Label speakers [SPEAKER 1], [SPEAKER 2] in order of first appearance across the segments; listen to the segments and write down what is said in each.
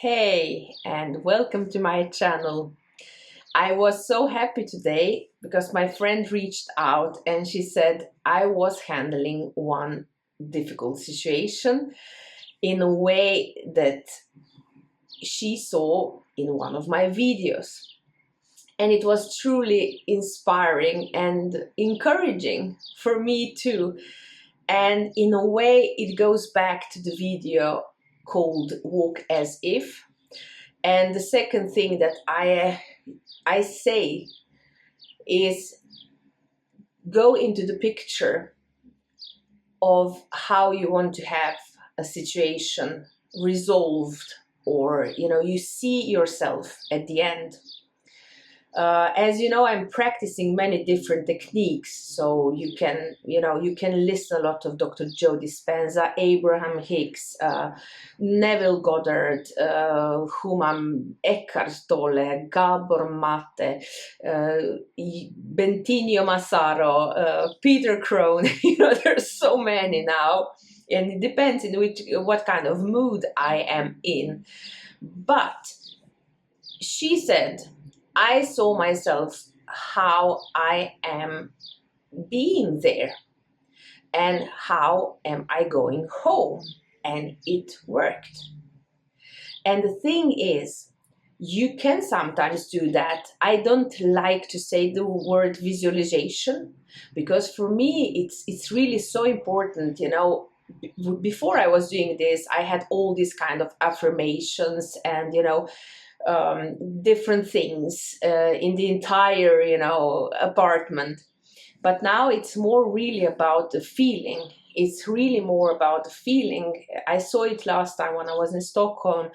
[SPEAKER 1] Hey, and welcome to my channel. I was so happy today because my friend reached out and she said I was handling one difficult situation in a way that she saw in one of my videos. And it was truly inspiring and encouraging for me too. And in a way, it goes back to the video called Walk as If. And the second thing that I say is go into the picture of how you want to have a situation resolved, or you see yourself at the end. As you know, I'm practicing many different techniques, so you can listen a lot of Dr. Joe Dispenza, Abraham Hicks, Neville Goddard, Eckhart, Tolle, Gabor Mate, Bentinho Massaro, Peter Crone. There's so many now, and it depends in what kind of mood I am in. But she said, I saw myself how I am being there and how am I going home, and it worked. And the thing is, you can sometimes do that. I don't like to say the word visualization because for me it's really so important. Before I was doing this, I had all these kind of affirmations and different things in the entire apartment. But now it's more really about the feeling. It's really more about the feeling. I saw it last time when I was in Stockholm,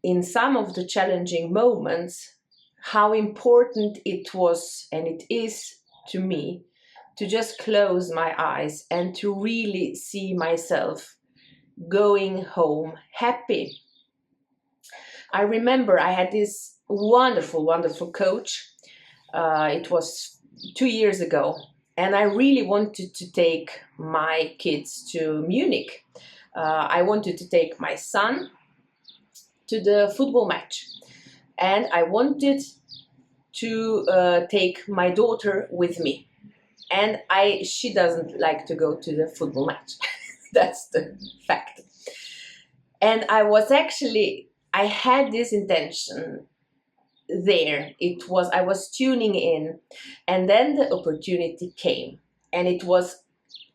[SPEAKER 1] in some of the challenging moments, how important it was, and it is to me, to just close my eyes and to really see myself going home happy. I remember I had this wonderful, wonderful coach. It was 2 years ago, and I really wanted to take my kids to Munich. I wanted to take my son to the football match, and I wanted to take my daughter with me. And she doesn't like to go to the football match. That's the fact. And I had this intention there. I was tuning in, and then the opportunity came, and it was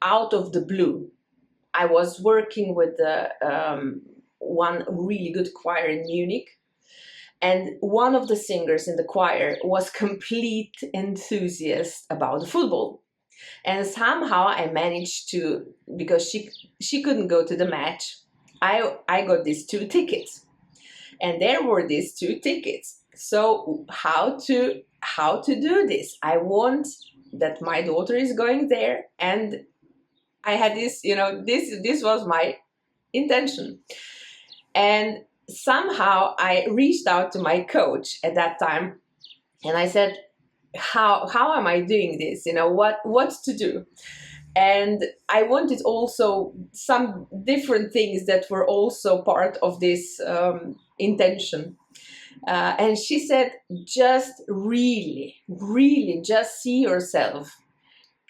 [SPEAKER 1] out of the blue. I was working with one really good choir in Munich, and one of the singers in the choir was complete enthusiast about the football. And somehow I managed to, because she couldn't go to the match, I got these 2 tickets. And there were these 2 tickets. So how to do this? I want that my daughter is going there, and I had this, this was my intention. And somehow I reached out to my coach at that time, and I said, how am I doing this? What to do? And I wanted also some different things that were also part of this intention. And she said, just really, really just see yourself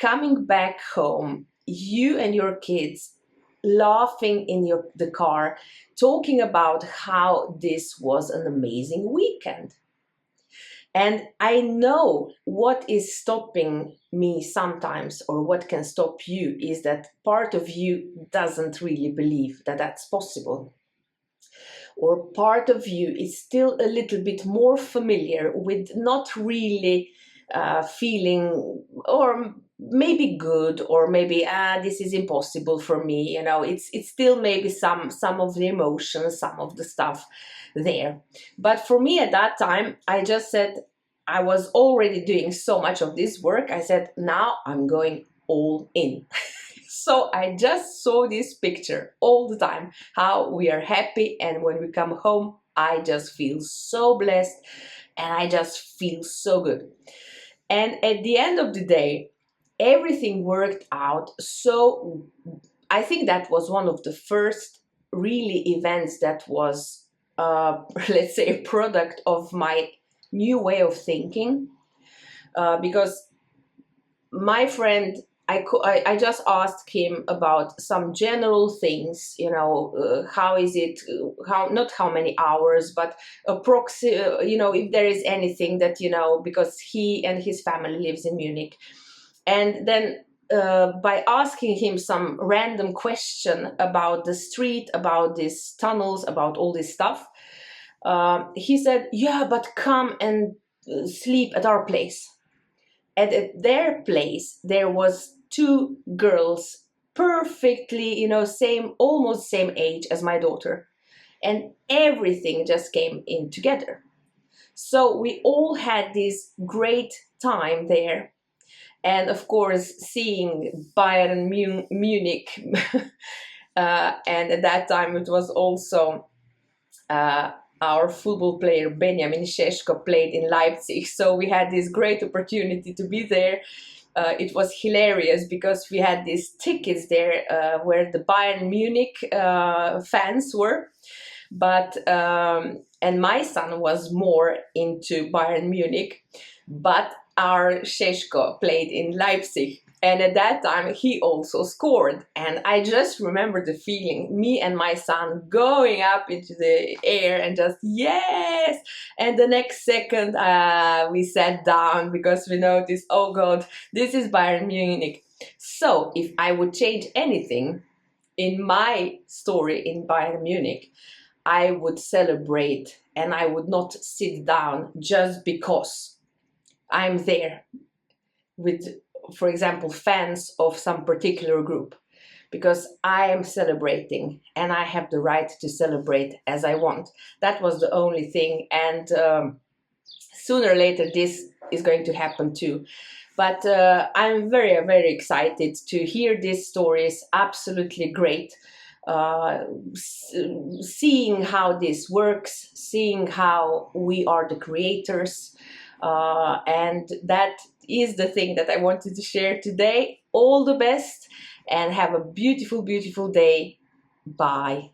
[SPEAKER 1] coming back home, you and your kids laughing in the car, talking about how this was an amazing weekend. And I know what is stopping me sometimes, or what can stop you, is that part of you doesn't really believe that that's possible. Or part of you is still a little bit more familiar with not really feeling, or maybe good, or maybe this is impossible for me. It's still maybe some of the emotions, some of the stuff there. But for me at that time, I just said, I was already doing so much of this work. I said, now I'm going all in. So I just saw this picture all the time, how we are happy, and when we come home, I just feel so blessed and I just feel so good. And at the end of the day, everything worked out. So I think that was one of the first really events that was let's say, a product of my new way of thinking, because my friend, I just asked him about some general things, how is it, how, not how many hours, but if there is anything that, because he and his family lives in Munich. And then by asking him some random question about the street, about these tunnels, about all this stuff, he said, yeah, but come and sleep at our place. And at their place, there was two girls, perfectly, almost same age as my daughter. And everything just came in together. So we all had this great time there. And of course, seeing Bayern Munich. And at that time, it was also our football player Benjamin Šeško played in Leipzig, so we had this great opportunity to be there. It was hilarious because we had these tickets there where the Bayern Munich fans were, but and my son was more into Bayern Munich, but our Šeško played in Leipzig. And at that time, he also scored. And I just remember the feeling, me and my son going up into the air and just, yes! And the next second, we sat down because we noticed, oh God, this is Bayern Munich. So if I would change anything in my story in Bayern Munich, I would celebrate and I would not sit down just because I'm there with, for example, fans of some particular group, because I am celebrating and I have the right to celebrate as I want. That was the only thing, and sooner or later this is going to happen too. But I'm very, very excited to hear these stories. Absolutely great. Seeing how this works, seeing how we are the creators, and that is the thing that I wanted to share today. All the best and have a beautiful, beautiful day. Bye.